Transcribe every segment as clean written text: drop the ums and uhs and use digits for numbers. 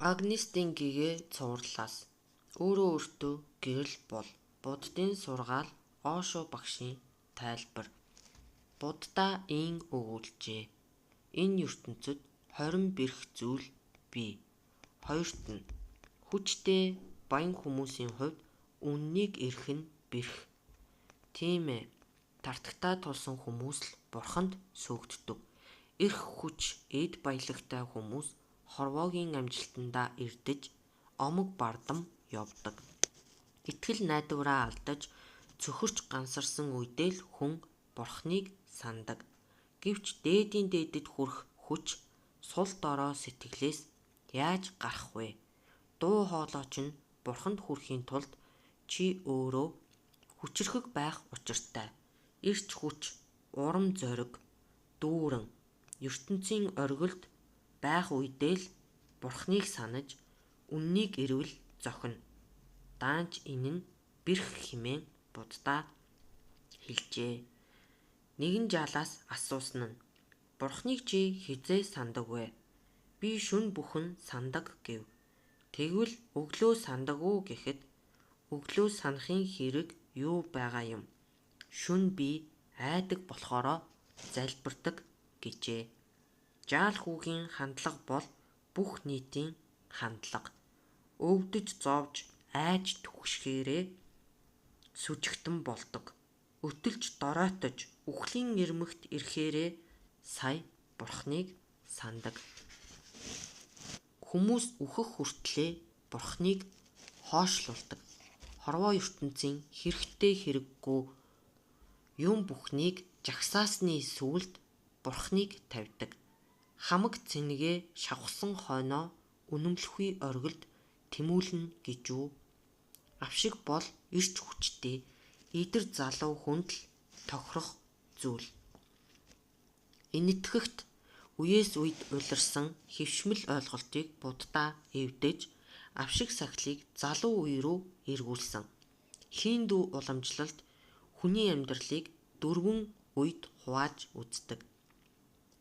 Агнистийн гэгээ цувралаас өөрөө өөртөө гэрэл бол Буддын сургаал Оошо багшийн тайлбар. Буддаа ийн өгүүлжээ. Энэ ертөнцид 20 бэрх зүйл бий. Хоёрт нь хүчтэй баян хүмүүсийн хувьд үннийг эрх нь бэрх. Тийм ээ. Тартагтаа тулсан хүмүүс л бурханд сөөгддөг. Эрх хүч эд баялагтай хүмүүс хорвоогийн амжилтандаа ирдэж омог бардам явдаг. Итгэл найдвараа алдаж цөхөрч гансарсан үедээ л хүн бурхныг сандаг. Гэвч дээдэд хүрэх хүч сул дорой сэтгэлээс яаж гарах вэ? Дуу хоолойч нь бурханд хүрэхийн тулд чи өөрөө хүчрхэг байх учиртай. Ирч хүч, урам зориг, дүүрэн ертөнцийн оргилд байх үедээ л бурхныг санаж үннийг эрвэл зохино. Даанч энэ нь бэрх хэмээн Буддаа хэлжээ. Нэгэн жаалаас асуусан нь бурхныг чи хизээ сандаг вэ? Би шүн бүхэн сандаг гэв. Тэгвэл өглөө сандаг уу гэхэд өглөө санахын хэрэг юу байгаа юм? Шүн би айдаг болохоро залбирдаг гэжээ. Жаал хүүгийн хандлага бол бүх нийтийн хандлага. Өвдөж зовж айж түгшгээрээ сүжигтэн болдог. Өтөлж доройтож үхлийн ирмэгт ирэхээрээ сая бурхныг сандаг. Хүмүүс үхэх хүртлээ бурхныг хоошлуулдаг. Хорвоо ертөнцийн хэрэгтэй хэрэггүй юм бүхнийг жагсаасны сүүлд бурхныг тавьдаг. Хамаг цэнэгээ шавхсан хойноо үнэмлэхүй оргилд тэмүүлнэ гэж үү? Авшиг бол ирч хүчтэй идэр залуу хүнд л тохирох зүйл. Энэтхэгт үеэс үед улирсан хэвшмэл ойлголтыг Буддаа эвдэж авшиг сахилыг залуу үе рүү эргүүлсэн. Хинду уламжлалт хүний амьдралыг 4 үед хувааж үздэг.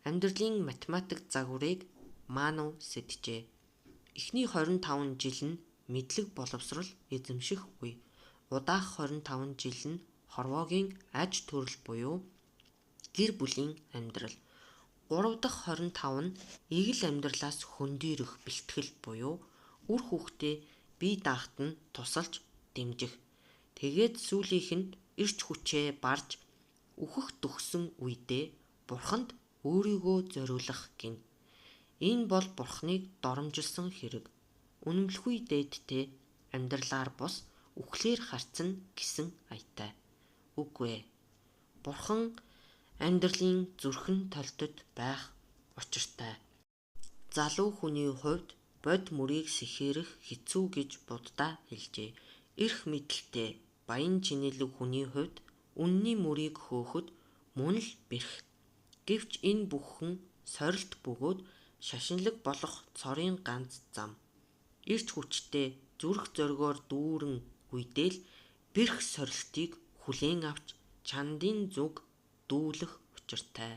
Амьдралын математик загварыг Ману сэджээ. Эхний 25 жил нь мэдлэг боловсрол эзэмших үе. Удаах 25 жил нь хорвоогийн аж төрөл буюу гэр бүлийн амьдрал. 3 дахь 25 нь эгэл амьдралаас хөндийрөх бэлтгэл буюу үр хүүхдээ бие даахад нь тусалж дэмжих. Тэгээд сүүлийнх нь ирч хүчээ барж үхэх төгссөн үедээ бурханд өөрийгөө зориулах гин. Энэ бол бурхныг доромжилсан хэрэг. Үнэмлэхүй дээдтэй амьдралаар бус үхлээр харцна гэсэн аятай. Үгүй ээ. Бурхан амьдралын зүрхэн толтод байх учиртай. Залуу хүний хувьд бод мөрийг сэхээрэх хэцүү гэж Буддаа хэлжээ. Эрх мэдэлтэй баян чинэлэг хүний хувьд үнний мөрийг хөөхөд мөн л бэрх. Гэвч энэ бүхэн сорилт бөгөөд шашинлаг болох цорын ганц зам. Ирч хүчтэй зүрх зоригоор дүүрэн үедээ л бэрх сорилтыг хүлээн авч чандын зүг дүүлэх учиртай.